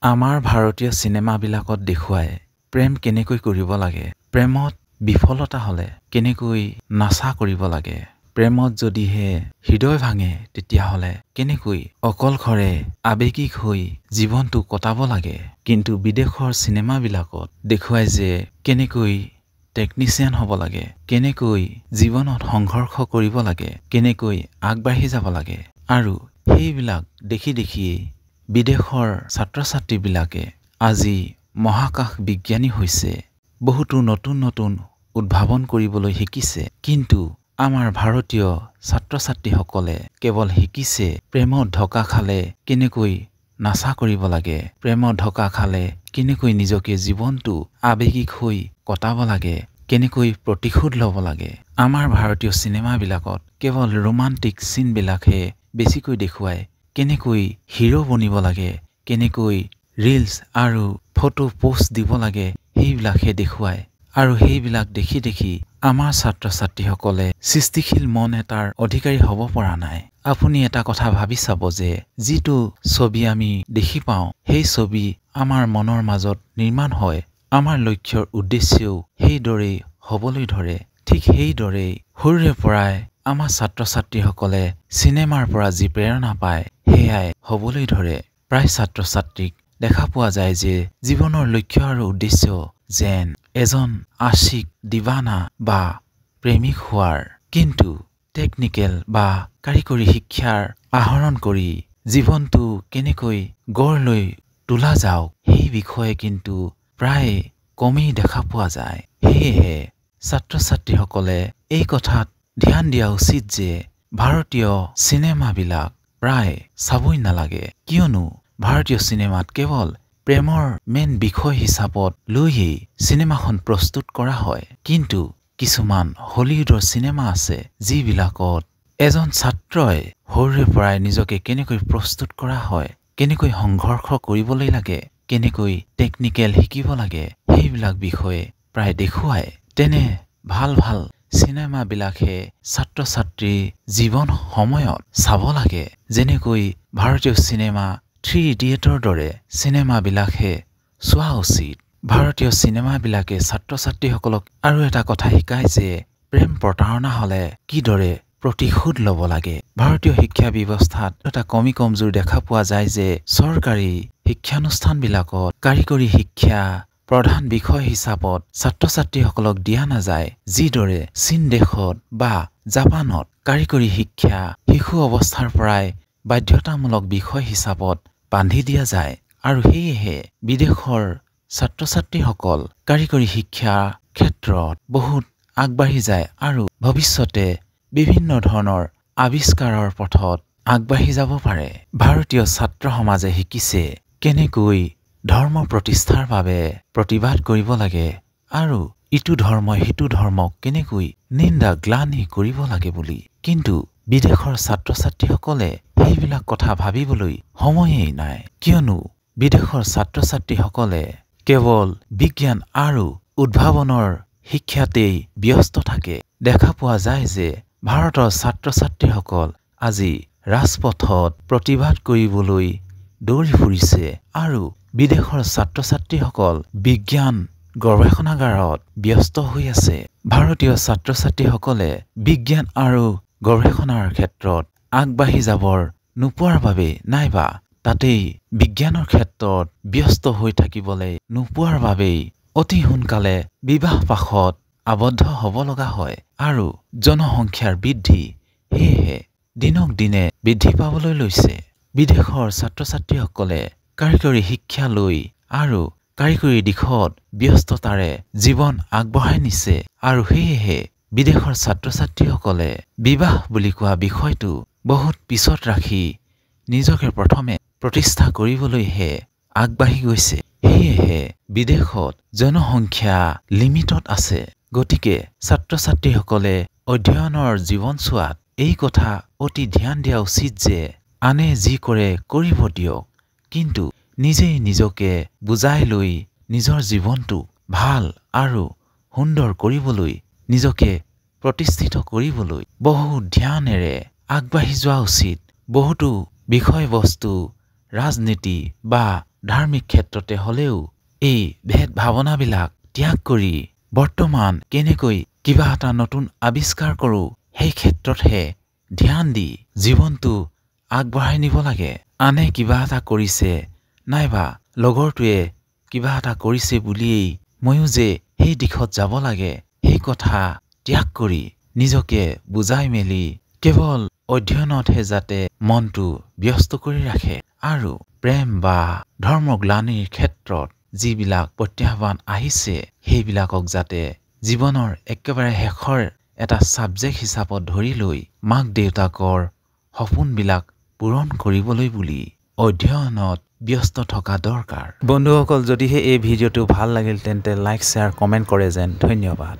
আমাৰ ভাৰতীয় চিনেমাবিলাকত দেখুৱায় প্ৰেম কেনেকৈ কৰিব লাগে, প্ৰেমত বিফলতা হ'লে কেনেকৈ নাচা কৰিব লাগে, প্ৰেমত যদিহে হৃদয় ভাঙে তেতিয়াহ'লে কেনেকৈ অকলশৰে আৱেগিক হৈ জীৱনটো কটাব লাগে। কিন্তু বিদেশৰ চিনেমাবিলাকত দেখুৱায় যে কেনেকৈ টেকনিচিয়ান হ'ব লাগে, কেনেকৈ জীৱনত সংঘৰ্ষ কৰিব লাগে, কেনেকৈ আগবাঢ়ি যাব লাগে। আৰু সেইবিলাক দেখি দেখিয়েই বিদেশৰ ছাত্ৰ ছাত্ৰীবিলাকে আজি মহাকাশ বিজ্ঞানী হৈছে, বহুতো নতুন নতুন উদ্ভাৱন কৰিবলৈ শিকিছে। কিন্তু আমাৰ ভাৰতীয় ছাত্ৰ ছাত্ৰীসকলে কেৱল শিকিছে প্ৰেমত ধকা খালে কেনেকৈ নাচা কৰিব লাগে, প্ৰেমত ধকা খালে কেনেকৈ নিজকে জীৱনটো আৱেগিক হৈ কটাব লাগে, কেনেকৈ প্ৰতিশোধ ল'ব লাগে। আমাৰ ভাৰতীয় চিনেমাবিলাকত কেৱল ৰোমান্টিক চিনবিলাকহে বেছিকৈ দেখুৱায়, কেনেকৈ হিৰো বনিব লাগে, কেনেকৈ ৰিলছ আৰু ফটো পোষ্ট দিব লাগে সেইবিলাকহে দেখুৱায়। আৰু সেইবিলাক দেখি দেখি আমাৰ ছাত্ৰ ছাত্ৰীসকলে সৃষ্টিশীল মন এটাৰ অধিকাৰী হ'ব পৰা নাই। আপুনি এটা কথা ভাবি চাব যে যিটো ছবি আমি দেখি পাওঁ সেই ছবি আমাৰ মনৰ মাজত নিৰ্মাণ হয়, আমাৰ লক্ষ্যৰ উদ্দেশ্যও সেইদৰেই হ'বলৈ ধৰে। ঠিক সেইদৰেই সৰুৰে পৰাই আমাৰ ছাত্ৰ ছাত্ৰীসকলে চিনেমাৰ পৰা যি প্ৰেৰণা পায় সেয়াই হ'বলৈ ধৰে। প্ৰায় ছাত্ৰ ছাত্ৰীক দেখা পোৱা যায় যে জীৱনৰ লক্ষ্য আৰু উদ্দেশ্য যেন এজন আশিক দিৱানা বা প্ৰেমিক হোৱাৰ, কিন্তু টেকনিকেল বা কাৰিকৰী শিক্ষাৰ আহৰণ কৰি জীৱনটো কেনেকৈ গঢ় লৈ তোলা যাওক সেই বিষয়ে কিন্তু প্ৰায় কমেই দেখা পোৱা যায়। সেয়েহে ছাত্ৰ ছাত্ৰীসকলে এই কথাত ধ্যান দিয়া উচিত যে ভাৰতীয় চিনেমাবিলাক প্ৰায় চাবই নালাগে, কিয়নো ভাৰতীয় চিনেমাত কেৱল প্ৰেমৰ মেইন বিষয় হিচাপত লৈয়েই চিনেমাখন প্ৰস্তুত কৰা হয়। কিন্তু কিছুমান হলিউডৰ চিনেমা আছে যিবিলাকত এজন ছাত্ৰই সৰুৰে পৰাই নিজকে কেনেকৈ প্ৰস্তুত কৰা হয়, কেনেকৈ সংঘৰ্ষ কৰিবলৈ লাগে, কেনেকৈ টেকনিকেল শিকিব লাগে সেইবিলাক বিষয়ে প্ৰায় দেখুৱায়। তেনে ভাল ভাল চিনেমাবিলাকহে ছাত্ৰ ছাত্ৰীৰ জীৱন সময়ত চাব লাগে। যেনেকৈ ভাৰতীয় চিনেমা 3 ইডিয়েটৰ দৰে চিনেমাবিলাকহে চোৱা উচিত। ভাৰতীয় চিনেমাবিলাকে ছাত্ৰ ছাত্ৰীসকলক আৰু এটা কথা শিকায় যে প্ৰেম প্ৰতাৰণা হ'লে কিদৰে প্ৰতিশোধ ল'ব লাগে। ভাৰতীয় শিক্ষা ব্যৱস্থাত এটা কমজোৰ দেখা পোৱা যায় যে চৰকাৰী শিক্ষানুষ্ঠানবিলাকত কাৰিকৰী শিক্ষা প্ৰধান বিষয় হিচাপত ছাত্ৰ ছাত্ৰীসকলক দিয়া নাযায়। যিদৰে চীন দেশত বা জাপানত কাৰিকৰী শিক্ষা শিশু অৱস্থাৰ পৰাই বাধ্যতামূলক বিষয় হিচাপত বান্ধি দিয়া যায়। আৰু সেয়েহে বিদেশৰ ছাত্ৰ ছাত্ৰীসকল কাৰিকৰী শিক্ষাৰ ক্ষেত্ৰত বহুত আগবাঢ়ি যায় আৰু ভৱিষ্যতে বিভিন্ন ধৰণৰ আৱিষ্কাৰৰ পথত আগবাঢ়ি যাব পাৰে। ভাৰতীয় ছাত্ৰ সমাজে শিকিছে কেনেকৈ ধৰ্ম প্ৰতিষ্ঠাৰ বাবে প্ৰতিবাদ কৰিব লাগে আৰু ইটো ধৰ্মই সিটো ধৰ্মক কেনেকৈ নিন্দা গ্লানি কৰিব লাগে বুলি। কিন্তু বিদেশৰ ছাত্ৰ ছাত্ৰীসকলে সেইবিলাক কথা ভাবিবলৈ সময়েই নাই, কিয়নো বিদেশৰ ছাত্ৰ ছাত্ৰীসকলে কেৱল বিজ্ঞান আৰু উদ্ভাৱনৰ শিক্ষাতেই ব্যস্ত থাকে। দেখা পোৱা যায় যে ভাৰতৰ ছাত্ৰ ছাত্ৰীসকল আজি ৰাজপথত প্ৰতিবাদ কৰিবলৈ দৌৰি ফুৰিছে আৰু বিদেশৰ ছাত্ৰ ছাত্ৰীসকল বিজ্ঞান গৱেষণাগাৰত ব্যস্ত হৈ আছে। ভাৰতীয় ছাত্ৰ ছাত্ৰীসকলে বিজ্ঞান আৰু গৱেষণাৰ ক্ষেত্ৰত আগবাঢ়ি যাবৰ নোপোৱাৰ বাবে নাইবা তাতেই বিজ্ঞানৰ ক্ষেত্ৰত ব্যস্ত হৈ থাকিবলৈ নোপোৱাৰ বাবেই অতি সোনকালে বিবাহ পাশত আবদ্ধ হ'ব লগা হয় আৰু জনসংখ্যাৰ বৃদ্ধি সেয়েহে দিনক দিনে বৃদ্ধি পাবলৈ লৈছে। বিদেশৰ ছাত্ৰ ছাত্ৰীসকলে কাৰিকৰী শিক্ষা লৈ আৰু কাৰিকৰী দিশত ব্যস্ততাৰে জীৱন আগবঢ়াই নিছে আৰু সেয়েহে বিদেশৰ ছাত্ৰ ছাত্ৰীসকলে বিবাহ বুলি কোৱা বিষয়টো বহুত পিছত ৰাখি নিজকে প্ৰথমে প্ৰতিষ্ঠা কৰিবলৈহে আগবাঢ়ি গৈছে। সেয়েহে বিদেশত জনসংখ্যা লিমিটত আছে। গতিকে ছাত্ৰ ছাত্ৰীসকলে অধ্যয়নৰ জীৱন চোৱাত এই কথা অতি ধ্যান দিয়া উচিত যে আনে যি কৰে কৰিব দিয়ক, কিন্তু নিজেই নিজকে বুজাই লৈ নিজৰ জীৱনটো ভাল আৰু সুন্দৰ কৰিবলৈ, নিজকে প্ৰতিষ্ঠিত কৰিবলৈ বহু ধ্যানেৰে আগবাঢ়ি যোৱা উচিত। বহুতো বিষয়বস্তু ৰাজনীতি বা ধাৰ্মিক ক্ষেত্ৰতে হ'লেও এই ভেদ ভাৱনাবিলাক ত্যাগ কৰি বৰ্তমান কেনেকৈ কিবা এটা নতুন আৱিষ্কাৰ কৰোঁ সেই ক্ষেত্ৰতহে ধ্যান দি জীৱনটো আগবঢ়াই নিব লাগে। আনে কিবা এটা কৰিছে নাইবা লগৰটোৱে কিবা এটা কৰিছে বুলিয়েই ময়ো যে সেই দিশত যাব লাগে সেই কথা ত্যাগ কৰি নিজকে বুজাই মেলি কেৱল অধ্যয়নতহে যাতে মনটো ব্যস্ত কৰি ৰাখে আৰু প্ৰেম বা ধৰ্মগ্লানিৰ ক্ষেত্ৰত যিবিলাক প্ৰত্যাহ্বান আহিছে সেইবিলাকক যাতে জীৱনৰ একেবাৰে শেষৰ এটা ছাবজেক্ট হিচাপত ধৰি লৈ মাক দেউতাকৰ সপোনবিলাক পূৰণ কৰিবলৈ বুলি অধ্যয়নত ব্যস্ত থকা দৰকাৰ। বন্ধুসকল, যদিহে এই ভিডিঅ'টো ভাল লাগিল তেন্তে লাইক শ্বেয়াৰ কমেণ্ট কৰে যেন। ধন্যবাদ।